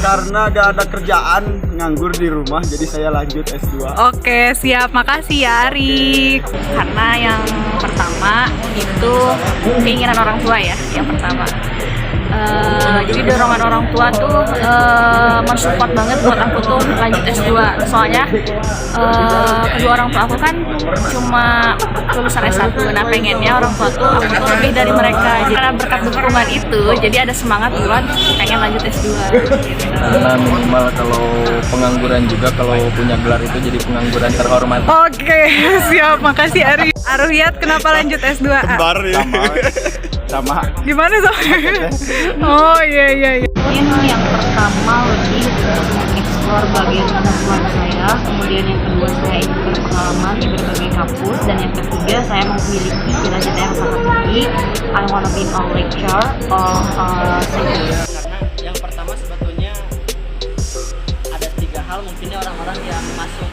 Karena gak ada kerjaan, nganggur di rumah, jadi saya lanjut S2. Oke, siap. Makasih ya, Arik. Karena yang pertama itu keinginan orang tua ya, yang pertama. Jadi dorongan orang tua tuh mensupport banget buat aku tuh lanjut S2. Soalnya kedua orang tua aku kan cuma lulusan S1. Nah pengennya orang tua tuh aku tuh lebih dari mereka. Jadi karena berkat dukungan itu, jadi ada semangat buat pengen lanjut S2. Karena minimal kalau pengangguran juga, kalau punya gelar itu jadi pengangguran terhormat. Oke, siap. Makasih Ari. Aruyat kenapa lanjut S2? Kembar ya. Sama Gimana so? Oh iya. Mungkin yang pertama lebih untuk mengeksplor bagian kemampuan saya, kemudian yang kedua saya ingin berpengalaman di berbagai kampus, dan yang ketiga saya memiliki cita-cita yang sangat tinggi. I wanna be a lecturer of science. Karena yang pertama sebetulnya ada 3 hal mungkinnya orang-orang yang masuk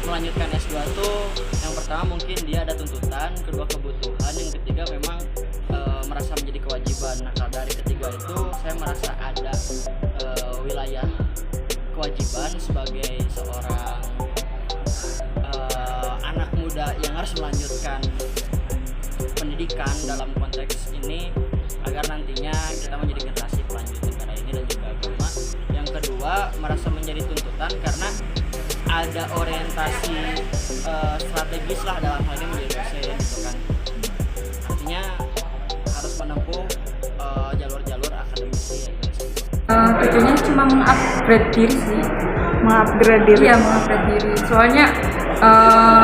melanjutkan S2 tuh. Yang pertama mungkin dia ada tuntutan, kedua kebutuhan, yang ketiga memang merasa menjadi kewajiban. Nah dari ketiga itu saya merasa ada wilayah kewajiban sebagai seorang anak muda yang harus melanjutkan pendidikan dalam konteks ini agar nantinya kita menjadi generasi pelanjut negara ini dan juga agama. Yang kedua merasa menjadi tuntutan karena ada orientasi strategis lah dalam hal ini menjadi dosen gitu kan. Artinya harus menempuh jalur-jalur akademisi ya. Tujuannya cuma mengupgrade diri sih. Mengupgrade diri. Iya, mengupgrade diri. Soalnya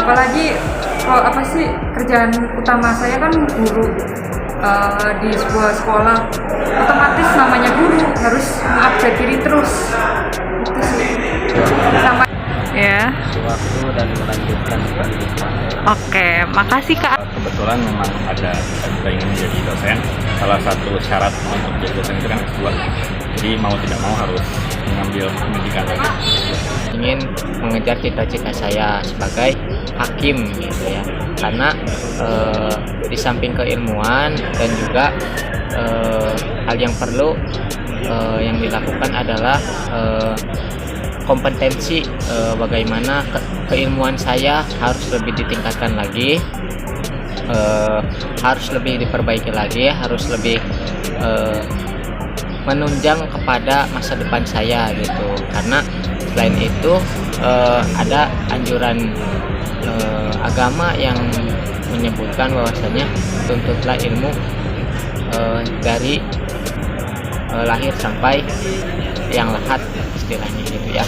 apalagi kalau apa sih kerjaan utama saya kan guru di sebuah sekolah, otomatis namanya guru harus mengupgrade diri terus. Itu sih. Sama Ya. waktu dan melanjutkan pendidikan. Oke, makasih Kak. Kebetulan memang ada kita ingin menjadi dosen. Salah satu syarat untuk jadi dosen itu kan S2. Jadi mau tidak mau harus mengambil pendidikan. Ingin mengejar cita-cita saya sebagai hakim gitu ya, karena di samping keilmuan dan juga hal yang perlu yang dilakukan adalah kompetensi, bagaimana keilmuan saya harus lebih ditingkatkan lagi, harus lebih diperbaiki lagi, harus lebih menunjang kepada masa depan saya gitu. Karena selain itu ada anjuran agama yang menyebutkan bahwasanya tuntutlah ilmu dari lahir sampai yang lahat istilahnya gitu ya.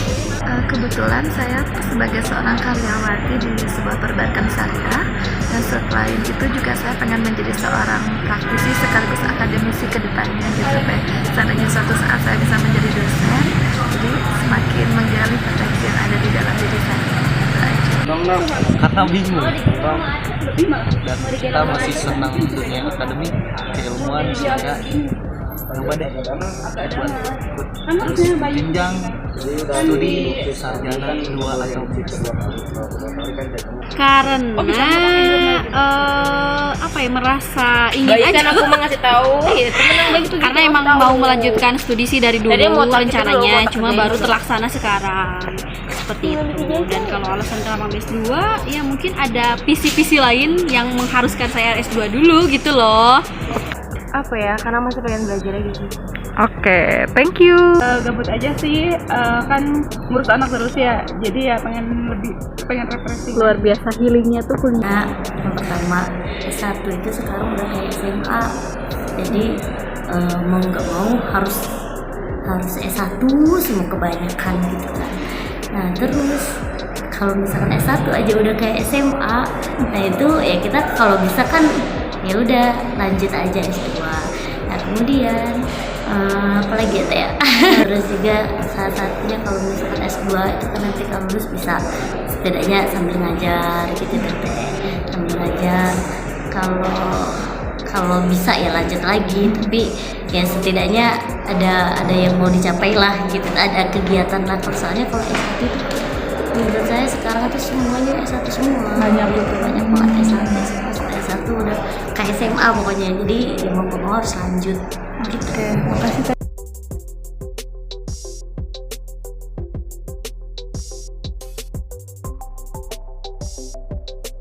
Kebetulan saya sebagai seorang karyawati di sebuah perbankan syariah, dan setelah itu juga saya pengen menjadi seorang praktisi sekaligus akademisi ke depannya gitu. Seandainya suatu saat saya bisa menjadi dosen, jadi semakin menggali potensi yang ada di dalam diri saya. Karena bingung dan kita masih senang dunia akademik, keilmuan, sehingga coba deh terus jenjang studi sarjana 2 atau karena apa ya, merasa ingin aja kan aku mau ngasih tahu. karena emang mau melanjutkan studi sih dari dulu rencananya, cuma baru terlaksana sekarang seperti itu. Dan kalau alasan kenapa S2 ya mungkin ada visi-visi lain yang mengharuskan saya S2 dulu gitu loh. Apa ya, karena masih pengen belajar gitu. Oke, thank you. Gabut aja sih, kan ngurus anak terus ya, jadi ya pengen refreshing. Luar biasa healingnya tuh kuliah. Nah, yang pertama S1 itu sekarang udah kayak SMA, jadi mau nggak mau harus S1 semua kebanyakan gitu kan. Nah terus kalau misalkan S1 aja udah kayak SMA, nah itu ya kita kalau bisa kan ya udah lanjut aja S2. Nah kemudian apalagi ya terus juga salah satunya kalau misalkan S2 itu kan nanti kalau lulus bisa setidaknya sambil ngajar gitu teh, sambil ngajar. Kalau bisa ya lanjut lagi, tapi ya setidaknya ada yang mau dicapai lah gitu, ada kegiatan lah. Soalnya kalau S1 itu menurut saya sekarang itu semuanya S1 semua, banyak banget S1 udah kayak SMA pokoknya, jadi ya mau harus lanjut gitu. Oke, makasih.